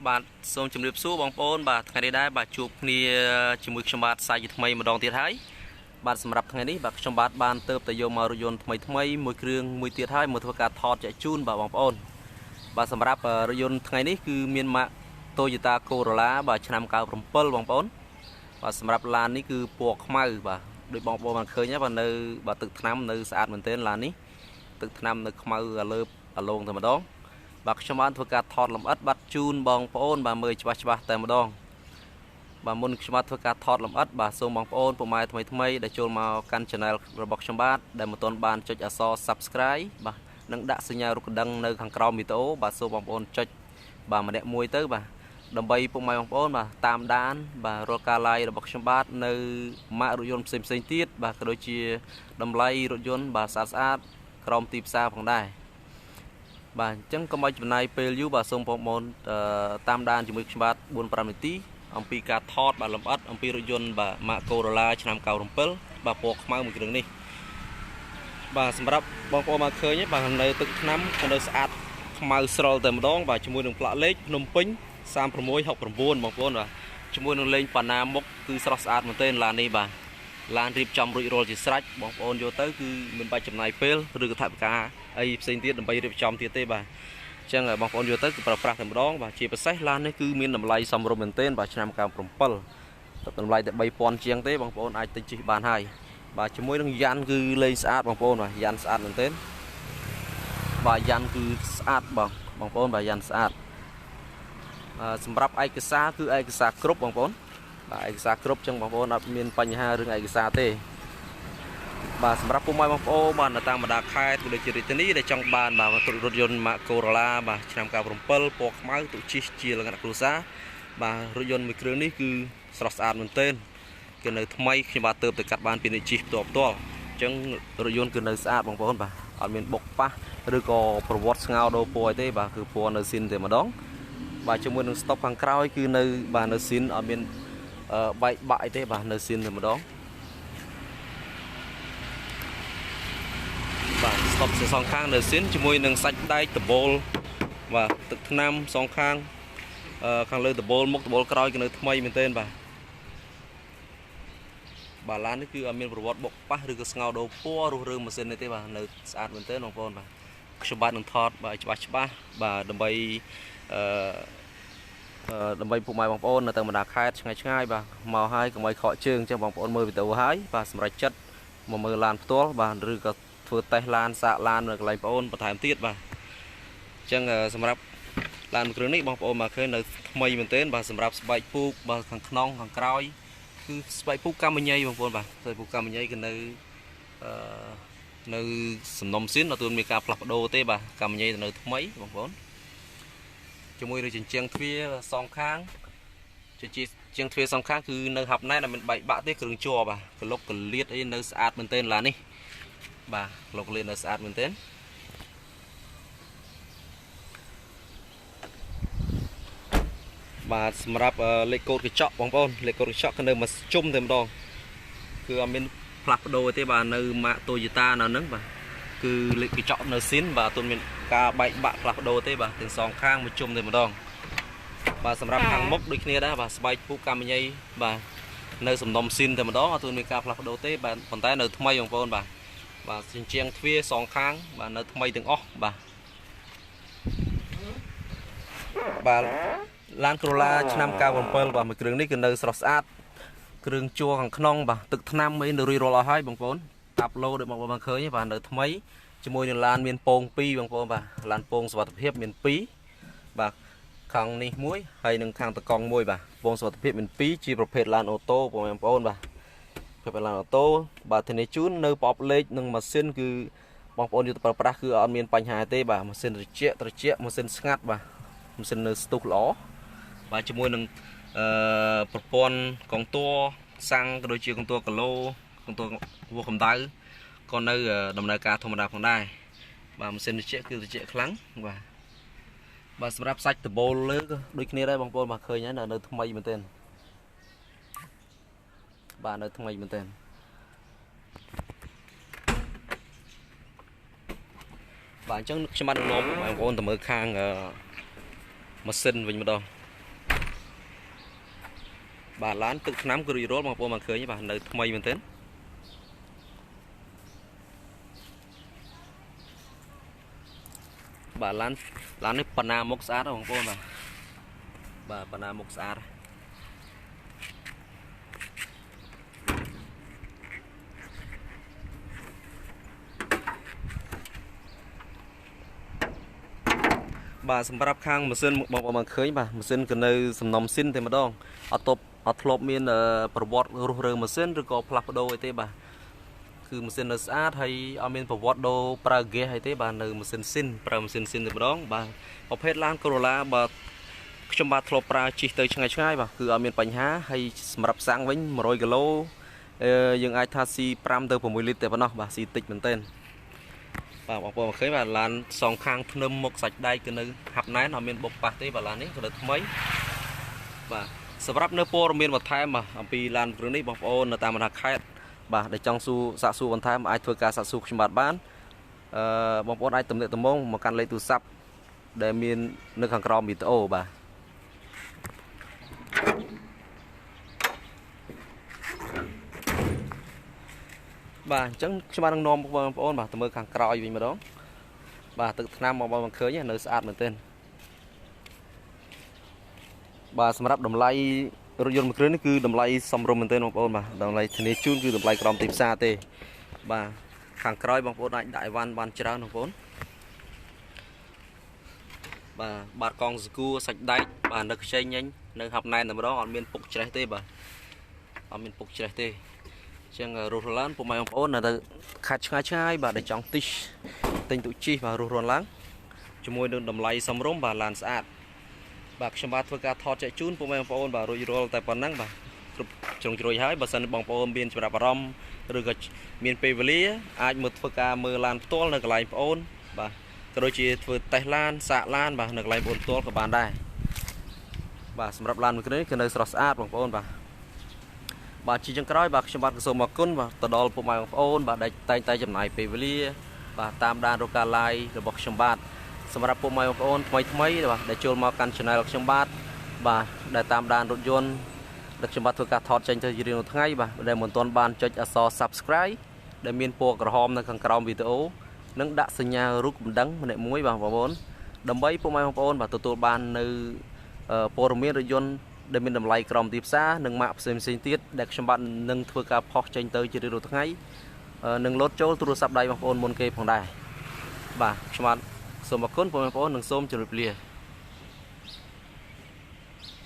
បាទសូមជម្រាបសួរបងប្អូនបាទថ្ងៃនេះដែរបាទជួបគ្នាជាមួយខ្ញុំបាទសាយថ្មីម្ដងទៀតហើយបាទសម្រាប់ថ្ងៃនេះបាទខ្ញុំបាទបានទៅយកមករថយន្តថ្មីមួយគ្រឿងមួយទៀតហើយមកធ្វើការថតចែកជូនបាទបងប្អូនបាទសម្រាប់រថយន្តថ្ងៃនេះគឺមានម៉ាក Toyota Corolla បាទឆ្នាំ97បងប្អូនបាទសម្រាប់ឡាននេះគឺពណ៌ខ្មៅបាទដូចបងប្អូនបានឃើញហើយបាទនៅបាទទឹកថ្នាំនៅស្អាតមែនទែនឡាននេះទឹកថ្នាំនៅខ្មៅលើអាឡូងតែម្ដងបាទខ្ញុំបានធ្វើការថតលម្អិតបាត់ជូនបងប្អូនបាទមើលច្បាស់តែម្ដងបាទមុនខ្ញុំបានធ្វើការថតលម្អិតបាទសូមបងប្អូនពុកម៉ែថ្មីដែលចូលមកកាន់ Channel របស់ខ្ញុំបាទដែលមិនទាន់បានចុចអក្សរ Subscribe បាទនិងដាក់សញ្ញារូបកណ្ដឹងនៅខាងក្រោមវីដេអូបាទសូមបងប្អូនចុចបាទម្នាក់មួយទៅបាទដើម្បីពុកម៉ែបងប្អូនបាទតាមដានបាទរាល់ការ live របស់ខ្ញុំបាទនៅម៉ាករថយន្តផ្សេងទៀតបាទក៏ដូចជាតម្លៃរថយន្តបាទស្អាតក្រោមទីផ្សារផងដែរបាទអញ្ចឹងកុំឲ្យចំណាយពេលយូរបាទសូមបងប្អូនតាមដានជាមួយខ្ញុំបាទ 4-5 នាទីអំពីការថតបាទលម្អិតអំពីរថយន្តបាទម៉ាក Corolla ឆ្នាំ97បាទពណ៌ខ្មៅមួយគ្រឿងនេះបាទសម្រាប់បងប្អូនមកឃើញបាទនៅទឹកថ្នាំនៅស្អាតខ្មៅស្រល់តែម្ដងបាទជាមួយនឹងផ្លាកលេខភ្នំពេញ3669បងប្អូនបាទជាមួយនឹងលេងប៉ាណាមុខគឺស្រស់ស្អាតមែនទែនឡាននេះបាទឡានរៀបចំរួចរាល់ជាស្រេចបងប្អូនយកទៅគឺមិនបាច់ចំណាយពេលឬក៏ថវិកាអីផ្សេងទៀតដើម្បីរៀបចំទៀតទេបាទអញ្ចឹងបងប្អូនយកទៅគឺប្រើប្រាស់តែម្ដងបាទជាពិសេសឡាននេះគឺមានតម្លៃសមរម្យមែនទែនបាទឆ្នាំ97តម្លៃតែ 3000 ជាងទេបងប្អូនអាចទិញជិះបានហើយបាទជាមួយនឹងយ៉ាន់គឺលេងស្អាតបងប្អូនបាទយ៉ាន់ស្អាតមែនទែនបាទយ៉ាន់គឺស្អាតបងប្អូនបាទយ៉ាន់ស្អាតសម្រាប់ឯកសារគឺឯកសារគ្រប់បងប្អូនបាទឯកសារគ្រប់ចឹងបងប្អូនអត់មានបញ្ហារឿងឯកសារទេបាទសម្រាប់ពុកម៉ែបងប្អូនបាទនៅតាមបណ្ដាខេត្តដូចជារាជធានីដែលចង់បានបាទរថយន្តម៉ាក Corolla បាទឆ្នាំ97ពណ៌ខ្មៅទុកជិះជាលក្ខណៈគ្រួសារបាទរថយន្តមួយគ្រឿងនេះគឺស្រស់ស្អាតមែនទែនគឺនៅថ្មីខ្ញុំបាទទៅកាត់បានពីនេះជិះផ្ទាល់អញ្ចឹងរថយន្តគឺនៅស្អាតបងប្អូនបាទអត់មានបុកប៉ះឬក៏ប្រវត្តិស្ងោដូរពណ៌ទេបាទគឺពណ៌នៅស៊ីនតែម្ដងបាទជាមួយនឹងស្តុបខាងក្រោយគឺនៅបាទនៅស៊ីនអត់មានបែកបាក់អីទេបាទនៅស៊ីនតែម្ដងបាទស្តុបសងខាងនៅស៊ីនជាមួយនឹងសាច់ដែកដបូលបាទទឹកថ្នាំសងខាងខាងលើដបូលមុខដបូលក្រោយគឺនៅថ្មីមែនទែនបាទឡាននេះគឺអត់មានប្រវត្តិបុកប៉ះឬក៏ស្ងោដូរពណ៌រុះរើម៉ាស៊ីនទេបាទនៅស្អាតមែនទែនបងប្អូនបាទខ្ញុំបាទនឹងថតបាទច្បាស់បាទដើម្បីដើម្បីពុកម៉ែបងប្អូននៅតាមបណ្ដាខេត្តឆ្ងាយបាទមកហើយកុំឲ្យខកជើងអញ្ចឹងបងប្អូនមើលវីដេអូហើយបាទសម្រាប់ចិត្តមកមើលឡានផ្ទាល់បាទឬក៏ធ្វើតេស្តឡានសាកឡាននៅកន្លែងបងប្អូនបន្ថែមទៀតបាទអញ្ចឹងសម្រាប់ឡានមួយគ្រឿងនេះបងប្អូនមកឃើញនៅថ្មីមែនទែនបាទសម្រាប់ស្បែកពូកបាទខាងក្នុងខាងក្រោយគឺស្បែកពូកកម្មញ័យបងប្អូនបាទស្បែកពូកកម្មញ័យគឺនៅសំណុំស៊ីនអត់ទាន់មានការផ្លាស់ប្ដូរទេបាទកម្មញ័យនៅថ្មីបងប្អូនជាមួយនឹងជញ្ជាំងទ្វារសងខាងជញ្ជាំងទ្វារសងខាងគឺនៅហាប់ណែនមិនបែកបាក់ទេគ្រឿងជ័របាទក្លុកកលៀតអីនៅស្អាតមែនទែនឡាននេះបាទក្លុកកលៀតនៅស្អាតមែនទែនបាទសម្រាប់លេខកូដកញ្ចក់បងប្អូនលេខកូដកញ្ចក់គឺនៅមកជុំតែម្ដងគឺអត់មានផ្លាស់ប្ដូរទេបាទនៅម៉ាក Toyota នៅហ្នឹងបាទគឺលេខកញ្ចក់នៅស៊ីនបាទអត់ទាន់មានការបែកបាក់ផ្លាស់ប្ដូរទេបាទទាំងសងខាងមកជុំតែម្ដងបាទសម្រាប់ខាងមុខដូចគ្នាដែរបាទស្បែកពូកកម្មញ័យបាទនៅសំណុំស៊ីនតែម្ដងអត់ទាន់មានការផ្លាស់ប្ដូរទេបាទប៉ុន្តែនៅថ្មីបងប្អូនបាទជញ្ជាំងទ្វារសងខាងបាទនៅថ្មីទាំងអស់បាទឡាន Corolla ឆ្នាំ97បាទមួយគ្រឿងនេះគឺនៅស្រស់ស្អាតគ្រឿងជួរខាងក្នុងបាទទឹកថ្នាំអីនៅរួចរាល់អស់ហើយបងប្អូនតាប់ឡូដូចបងប្អូនបានឃើញបាទនៅថ្មីជាមួយនឹងឡានមានពង2បងប្អូនបាទឡានពងសុវត្ថិភាពមាន2បាទខាងនេះមួយហើយនឹងខាងតកង់មួយបាទពងសុវត្ថិភាពមាន2ជាប្រភេទឡានអូតូបងប្អូនបាទប្រភេទឡានអូតូបាទធានាជូននៅប្រអប់លេខនិងម៉ាស៊ីនគឺបងប្អូនយកទៅប្រើប្រាស់គឺអត់មានបញ្ហាទេបាទម៉ាស៊ីនត្រជាក់ម៉ាស៊ីនស្ងាត់បាទម៉ាស៊ីននៅស្ទុះល្អបាទជាមួយនឹងប្រព័ន្ធកងទ័រសាំងក៏ដូចជាកងទ័រគីឡូកងទ័រវាស់កម្ដៅក៏នៅដំណើរការធម្មតាផងដែរបាទម៉ាស៊ីនត្រជាក់គឺត្រជាក់ខ្លាំងបាទសម្រាប់សាច់ដបូលលើក៏ដូចគ្នាដែរបងប្អូនបាទឃើញហើយនៅថ្មីមែនទែនបាទនៅថ្មីមែនទែនបាទអញ្ចឹងខ្ញុំបាននាំបងប្អូនទៅមើលខាងម៉ាស៊ីនវិញម្ដង bà lán tự nắm cứ rối bằng bông bằng khơi như bà nơi mây mình tên bà lán lán cái pana mốc sát đó bằng bông mà bà pana mốc sát bà sắm bắp khang mà xin bằng bằng khơi bà mà xin cái nơi sắm nòng xin thì mà đong ở top ở top miềnประวัติรูเรือมาเส้นหรือก็พลับโดยเต้บ่าคือมาเส้นเนื้อสะอาดให้เอาเมนประวัติโดปลาเกะให้เต้บ่าเนื้อมาเส้นสิ้นปลามาเส้นสิ้นแต่บ่ดองบ่าประเภทล้านโคโรล่าบ่าชมบาทลบปลาจีเตยช่างไงบ่าคือเอาเมนปัญหาให้สำหรับสร้างวิ่ง100 กิโลยังไอทาซีปรามเตอร์ผม1 ลิตรแต่บ่เนาะบ่าซีติดเหมือนเต้นบ่าบอกว่าเคยบ่าล้าน2 ข้างพนมหมกสัจได้คือเนื้อหับไหนเอาเมนบกปะเต้บ่าล้านนี้ก็เลยทำไมบ่าสำหรับเนื้อโปรเมียนวัดไทยมาปีลานเรื่องนี้บอกโอ้ในตามมันหักไข่บ่าได้จังสู้สะสู้วันไทยมาไอทัวร์การสะสู้ขมบาดบ้านบอกโอ้ไอตำเนตมงมาการเลยตูซับได้เมียนเนื้อขังกรอมมีโตบ่าจังขมบาดนอมบอกโอ้บ่าตำเมือขังกรออยู่มาดองบ่าตึกน้ำมองบางเคยเนี่ยเนื้อสะอาดเหมือนเต้นบ่าสำหรับดำไลรถยนต์มันเคลื่อนนี่คือดำไลสมรมเหมือนเต้นบางคนบ่าดำไลชนิดจุนคือดำไลกรอมติดซาเต้บ่าข้างกร้อยบางคนได้วันเช้าบางคนบ่าบาดกองสกูสักได้บ่านึกใช้ยังนึกหับในแต่มาดองอ่อนเมียนปุกเฉยเต้บ่าอ่อนเมียนปุกเฉยเต้จังรูร้านพวกมันบางคนน่ะแต่ขาดช่างบ่าได้จังติชติงตุชีบ่ารูร้านจมวยเดินดำไลสมรมบ่าลานสะอาดบากชมบาทเพื่อการทอดใจจูนพวกแม่ปอนบ่ารวยโรลแต่ปอนนั่งบ่จงจรวยหายบ่สันบองปอนเบียนจราบรอมหรือก็เมียนเปเวลีอาจหมดเพื่อการมือลานตัวในกลายปอนบ่กระโดดจีเพื่อไต่ลานสะลานบ่ในกลายปอนตัวกับบานได้บ่สำหรับลานมันคือในสระสะอาดบองปอนบ่จีจังกร้อยบ่ชมบาทกระสมกุนบ่ตะดอลพวกแม่ปอนบ่ได้ไต่จำหน่ายเปเวลีบ่ตามดานโรกาไลระบบชมบาทสำหรับพวกไม่โอนไม่บ่ได้โจมมากันชนะลักชมบาทบ่ได้ตามดานรถยนต์ลักชมบาทเพื่อการทอดใจจะยืนทั้งไงบ่ได้เหมือนตอนบานจดอักษร subscribe ได้มีนพวกกระหอมในข้างกรองวิดีโอนั่งดักสัญญารุกดังในมุ้ยบ่บอนดำใบพวกไม่โอนบ่ตัวบานในโปรเมียรถยนต์ได้มีดำไหลกรอมติดซ่าหนึ่งมาเซมเซนติดได้ชมบาทหนึ่งเพื่อการพอกใจจะยืนทั้งไงหนึ่งรถโจตัวสับได้บ่โอนบนเกยของได้บ่ชมบาทสมบัติคนผมเป็นพ่อหนึ่งส้มจุลเปลี่ย